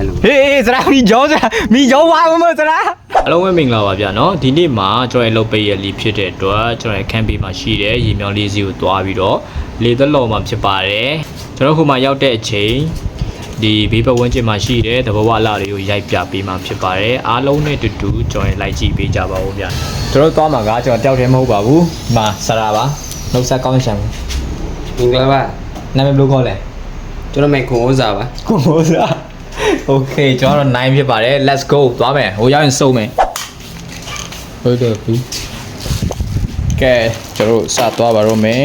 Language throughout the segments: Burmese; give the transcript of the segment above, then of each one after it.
လို့ ဟေးစရာမီကြောဝါမစရာအလုံးဝမင်္ဂလာပါဗျာနော်ဒီနေ့မှာကျွန်တော်ရဲ့လုပ်ပေးရလီဖြစ်တဲ့အတွက်ကျွန်တော်ရဲ့ campaign မှာရှိတဲ့ရေမြောင်းလေးစီကိုတွားပြီးတော့လေသက်လော်မှာဖြစ်ပါတယ်ကျွန်တော်ခုမှရောက်တဲ့အချိန်ဒီဘေးပတ်ဝန်းကျင်မှာရှိတဲ့သဘောဝလာတွေကိုရိုက်ပြပေးမှာဖြစ်ပါတယ်အားလုံးနဲ့တူတူကျွန်တော်လိုက်ကြည့်ပေးကြပါဦးဗျာကျွန်တော်သွားမှာကကျွန်တော်တယောက်တည်းမဟုတ်ပါဘူးဒီမှာစရာပါနှုတ်ဆက်ကောင်းရှမ်းမင်္ဂလာပါနာမည်ဘယ်လိုခေါ်လဲကျွန်တော်မေခွန်ဥစားပါခွန်ဥစား Okay ကျွန်တော်9ဖြစ်ပါတယ် let's go သွားမယ်ဟိုရောက်ရင်စုံမယ်ဟုတ်တယ်ပြီကဲကျွန်တော်စသွားပါတော့မယ်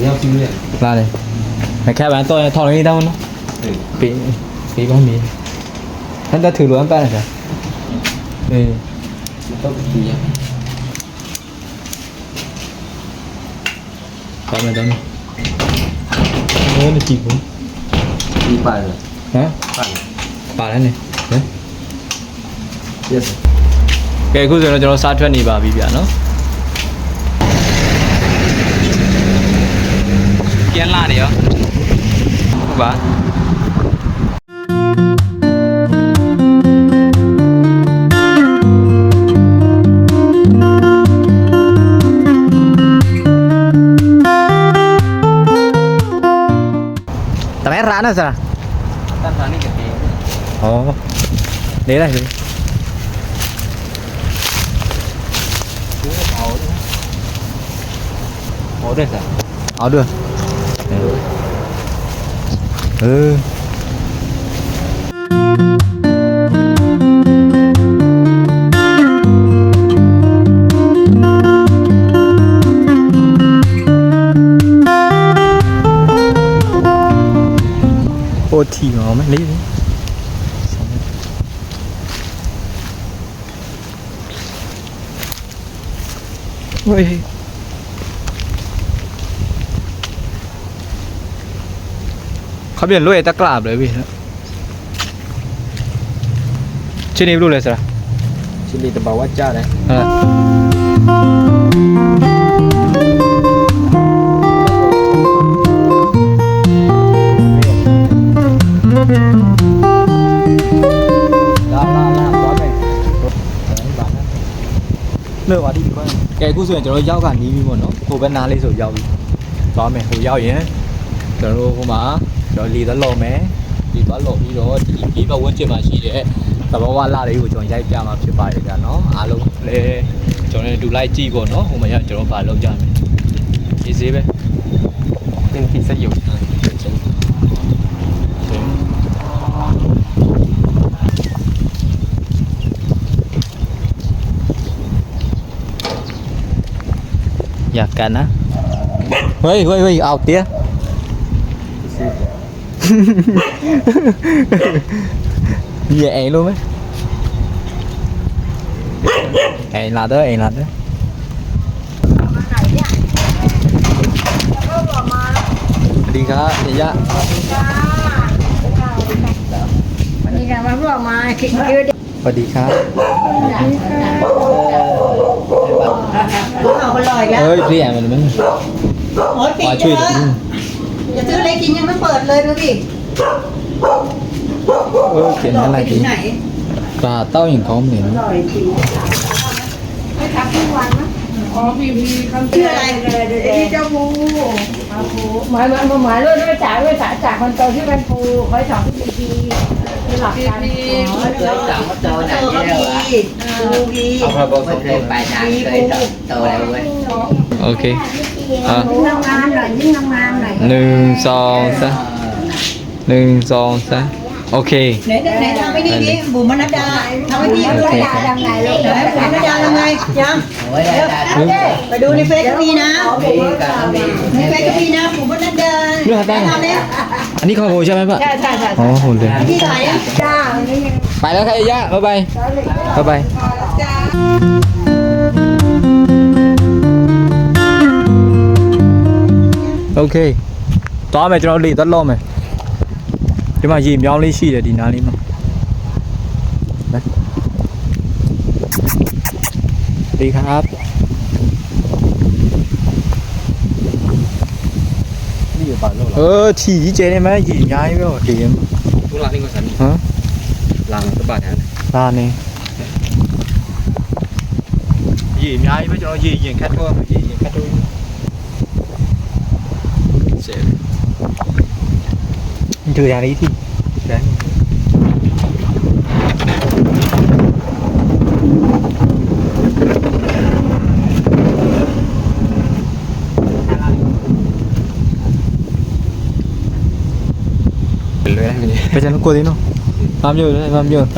ညောင်ပြည့်ရလာတယ်မခက်ပါတော့ထောင်းလေးတောင်းနော်ပေးကောင်းပြီဟန်တာထူလို့အပန်းလားအေးတော့ပြည့်ရပါမယ်တော့ဘယ်နဲ့ကြည့်ဘူးဒီပါတယ်ဟမ်ပါတယ်နေဟမ် yes ကဲအခုဆိုတော့ကျွန်တော်စားထွက်နေပါပြီဗျာနော်ပြန်လာတယ်ရောဟုတ်ပါတမဲร้านอะสระตั้งร้านนี่กันเองอ๋อนี่ได้เลยเอาได้สิเอาด้วยโอ้ทีเหรอไม่รีบเฮ้ยเขาเปลี่ยนรถตะกราบเลยพี่ชื่อนี้รู้เลยสิล่ะ ชิลีตะบาวัดจ้าเลยเลิกว่าดีกว่าแกกูส่วนကျွန်တော်ရောက်ကနေပြီပေါ့နော်ဟိုဘက်နားလေးဆိုရောက်ပြီသွားမယ်ဟိုရောက်ရင်ကျွန်တော်ဟိုမှာကျွန်တော်လီသက်လော်မယ်လီသွားလော်ပြီးတော့ဒီဘေးပတ်ဝန်းကျင်မှာရှိတဲ့သဘောဝလာတွေကိုကျွန်တော်ရိုက်ပြမှာဖြစ်ပါတယ်ဗျာနော်အားလုံးလည်းကျွန်တော်တို့လိုက်ကြည့်ပေါ့နော်ဟိုမှာကျွန်တော်ဗာလောက်ကြမယ်ဒီဈေးပဲเป็นที่สยบอยากกันนะเฮ้ยเอาเตี้ยมีเองluônไหมเองlà đó สวัสดีครับยะวันนี้กันมาพวกมาคิดเยอะ สวัสดีครับเอาคนลอยแล้ว เฮ้ยพี่แอมมันมั้ง โอ้ยปิดเลยอย่าซื้ออะไรกินยังไม่เปิดเลยดูดิ เขียนอะไรดีปลาเต้าอย่างเขาเหม็น ไม่ทำทุกวันนะอ๋อพี่คำชื่ออะไรที่เจ้าภูหมายเลยไม่จ่ายจากคนโตที่เป็นภูคอยสอนที่ดีคือหลักการเคยสอนโตหนักเยอะวะเอาพระบรมเคยไปนานเคยสอนโตแล้วเว้ยโอเคยิ่งทำงานหน่อย1 2 3 1 2 3โอเคไหนทำไม่ดีดิบุ๋มนัดดาทำไม่ดีบุ๋มนัดดาทำไงลูกไหนบุ๋มนัดดาทำไงยังไปดูในเฟซก็มีนะในเฟซก็มีนะบุ๋มนัดดาทำเนี่ยอันนี้ข้าวโพดใช่ไหมป่ะใช่อ๋อโหเลยที่ไหนอ่ะจ้าไปแล้วครับย่าบ๊ายบายโอเคသွားမယ်ကျွန်တော်လေသက်လော့မယ်ဒီမှာရေမြောင်းလေးရှိတယ်ဒီနားလေးမှာดีครับนี่อยู่ป่าโลกเหรอ ထီကြီးကျဲနေမှာရေအများကြီးပဲတည်ရင် သူလာနေကစားနေ ဟမ် လာတပတ်တန်း လာနေရေအများကြီးပဲကျွန်တော်ရေရင်ခတ်တော့ရေရင်ခတ်တော့ဆဲดูอย่างนี้ที่ได้ไปจันกูดิโน่มาเยอะเลยมาเยอะไป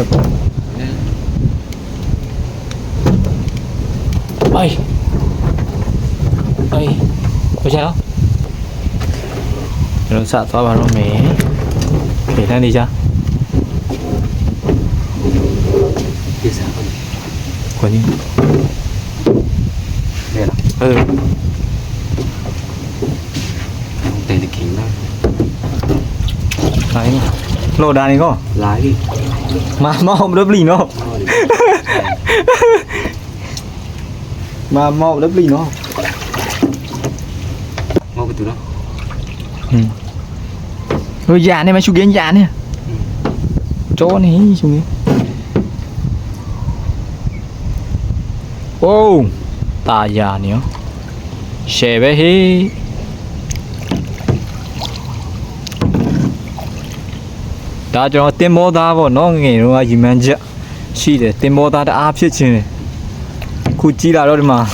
ไปจันเราสะท้อบ้านเราเมย์เห็นนั่นดีจ้ะ ที่สาม คนนี้ เนี่ยหรอ เตะตะขิงนะ ไหนโลดานี่ก็ หลายดิ มาหม้อมเล็บลีเนาะมาหม้อมเล็บลีเนาะ งอประตูเนาะ rồi già này mà chú kiến già này chỗ này chú kiến ô ta già nữa xe bé hi ta cho tiền mô ta vào nó nghe nó gì mà chứ xí để tiền mô ta đã áp chết chứ này khu chi là đó mà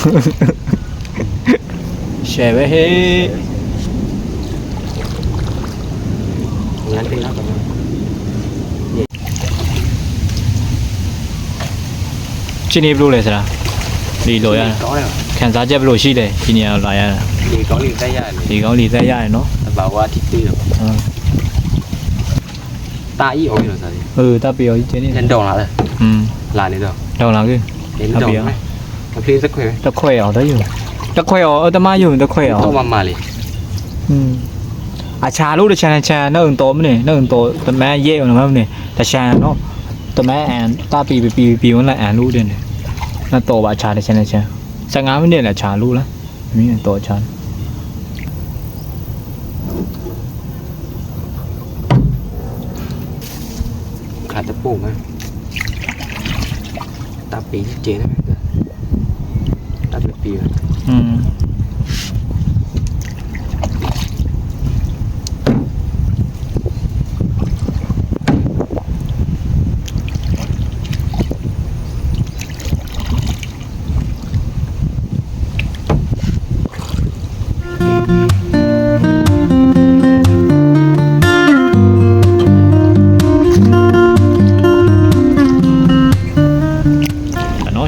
xe bé hi ngắn tiếng lắm trên này luôn này sao đi rồi à có đấy khán giả chép rồi xí đấy thì nhiều loại à thì có liền tay dài thì có lì tay dài nó bảo qua thịt tươi rồi ta ý ổi rồi sao ta biểu trên này lên đầu là lại này rồi đầu là cái đến đầu này khi rất khỏe ta khỏe ở đấy rồi ta khỏe ở ta mai rồi ta khỏe ở không mà liền à trà lúc đó trà nó ẩn tố này nó ẩn tố tầm mẹ dễ rồi mà này ta trà nó tầm mẹ ăn ta bị nó lại ăn lúc đây này nó tổ bà trà để trà sáng ngắm này là trà lúc đó mình tổ trà khá tập bổ mà ta bị chế đấy ta bị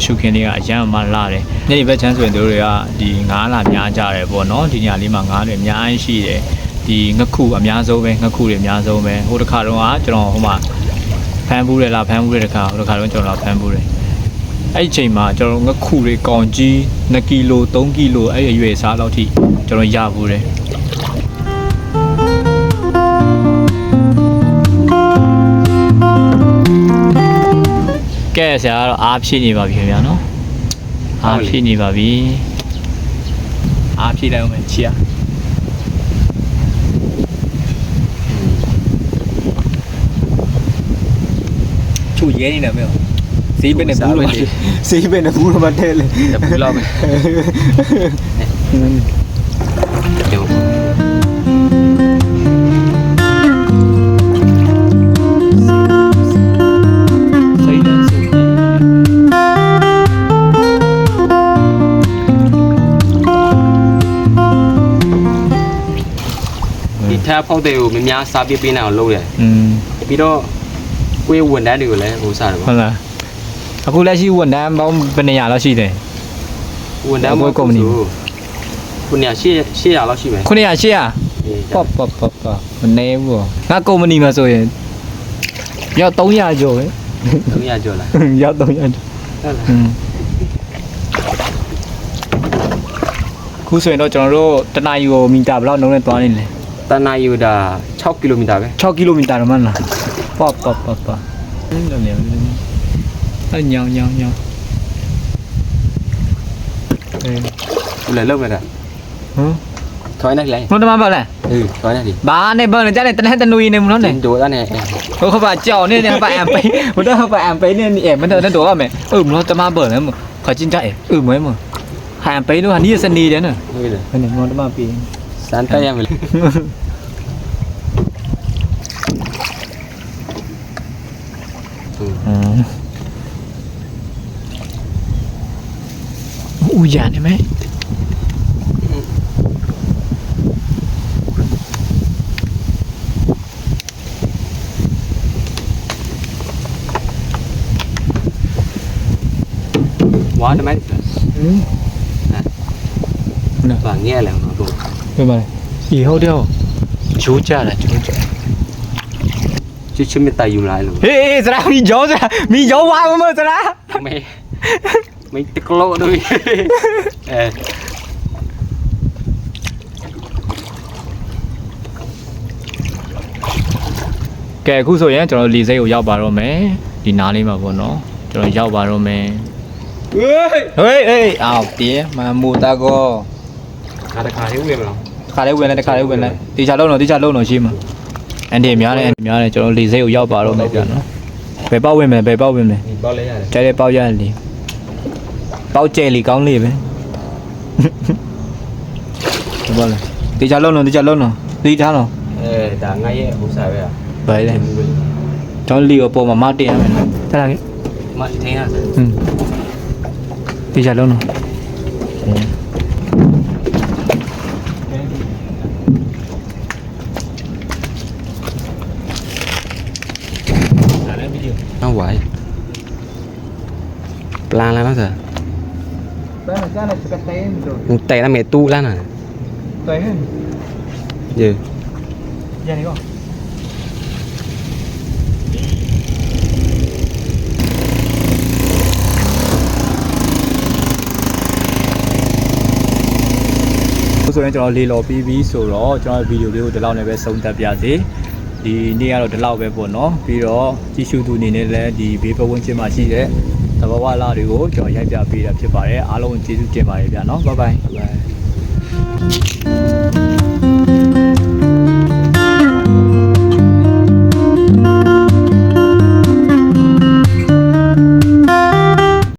ရှုခင်းလေးကအရန်မှလာတယ်။နေ့ဒီဘက်ချမ်းဆိုရင်တို့တွေကဒီငါးလာများကြတယ်ပေါ့နော်။ဒီညလေးမှာငါးတွေအများကြီးရှိတယ်။ဒီငခုအများဆုံးပဲငခုတွေအများဆုံးပဲ။ဟိုတစ်ခါတော့ကျွန်တော်ဟိုမှာဖမ်းဘူးတယ်လားဖမ်းဘူးတဲ့တစ်ခါဟိုတစ်ခါတော့ကျွန်တော်ဖမ်းဘူးတယ်။အဲ့ဒီချိန်မှာကျွန်တော်ငခုတွေကောင်ကြီး2ကီလို3ကီလိုအဲ့အရွယ်စားလောက်ထိကျွန်တော်ရဘူးတယ်။ကဲဆရာကတော့အားဖြည့်နေပါပြီခင်ဗျာနော်အားဖြည့်နေပါပြီအားဖြည့်လိုက်အောင်မယ်ချီရချိုရဲနေတယ်မင်းဈေးပဲနဲ့ဘူးလို့ဈေးပဲနဲ့ဘူးလို့မထဲလေ ဘူးလောက်ပဲเดี๋ยว ถ้าဖောက်တဲ့ကိုများများစားပြပေးနိုင်အောင်လုပ်တယ်ပြီးတော့ကိုယ်ဝန်ထမ်းတွေကိုလည်းဟိုစားတယ်ပေါ့ ဟုတ်လားအခုလက်ရှိဝန်ထမ်းပေါင်းဘယ်နေရာလောက်ရှိတယ် ဝန်ထမ်းကိုကုမ္ပဏီခုနေ800လောက်ရှိမယ် 900 800ပေါ့မနေဘူးငါကုမ္ပဏီမှာဆိုရင်ရောက်300ကျော်ပဲ 300ကျော်လား ရောက်300ကျော် ဟုတ်လား ခုဆိုရင်တော့ကျွန်တော်တို့တနာရီကိုမီတာဘယ်လောက်နှုန်းနဲ့သွားနေလဲ တနာယူတာ6ကီလိုမီတာပဲ 6ကီလိုမီတာတော့မှလားပေါ့အဲ့ညောင်ဘယ်လောက်ပဲတာ ဟမ် Thôi này lại. ဘုံတမပါလား Ừ, thôi này đi. ဘာနဲ့ဘာနဲ့ကြားတယ်တနဲ့တနူရင်းနေမလို့နဲ့ Đồ ra này. ဟိုခပါကြောက်နေနေပါအမ်ပိဘုဒ္ဓဟပါအမ်ပိနေနေမတော့တော့ရမယ်မလို့တမဘလဲမခချင်းကြမွဲမဟမ်ပိလို့ဟာနီးစနေတယ်နော် Ui giời. ဘယ်နဲ့မလို့တမပြီး Sán tay em rồi. Ui già này mấy Quá nó mấy. Và nghe là nó đồ. Cái mà gì hô đeo chú cha là chú cha Chứ chứ mình tay dùng lại luôn. ê ra mi gió qua mà ra Mày. Mày tức lộ đôi. Ê. ကဲအခုဆိုရင်ကျွန်တော်လီစိတ်ကိုရောက်ပါတော့မယ်ဒီနားလေးမှာပေါ့နော်ကျွန်တော်ရောက်ပါတော့မယ် Ui. ဟေးအော်တေးမမူတာကို À, đã khá thiếu việc rồi. ခါလေးဝင်လိုက်ခါလေးဝင်လိုက်တေချာလုံးတော့ရှိမှာအန်ဒီများတယ်ကျွန်တော်လီစိတ်ကိုရောက်ပါတော့မယ်ပြန်နော်ဘယ်ပေါက်ဝင်မယ် Nhìn bao lấy ra đấy. ကျဲတဲ့ပေါက်ရတယ်လီပေါက်ကျဲလီကောင်းလေးပဲဘာလဲတေချာလုံးတော့သီးထားတော့ Ê, đã ngay ấy, không xài vậy à? ဘယ်လဲကျွန်တော်လီကိုပေါ်မှာမတင်ရမယ်နော်တက်လာခဲ့ Mà thế nào? တေချာလုံးတော့ Nó quậy. Plan là nó giờ. ဘယ်မှာကျန်တဲ့စကတဲတို့ Tè là mẹ tu ra nè. တဲဟင် Gì? ရန်နေကော ဆိုရင်ကျွန်တော်လေလော်ပြီးပြီဆိုတော့ကျွန်တော်ဗီဒီယိုလေးကိုဒီလောက်နဲ့ပဲဆုံးသက်ပြစေဒီနေ့ကတော့ဒီလောက်ပဲပေါ့နော်ပြီးတော့ကြည့်ရှုသူအနေနဲ့လည်းဒီဘေးပတ်ဝန်းကျင်မှာရှိတဲ့သဘာဝလာတွေကိုကျွန်တော်ရိုက်ပြပေးတာဖြစ်ပါတယ်အားလုံးကျေးဇူးတင်ပါတယ်ဗျာနော်ဘိုင်ဘိုင်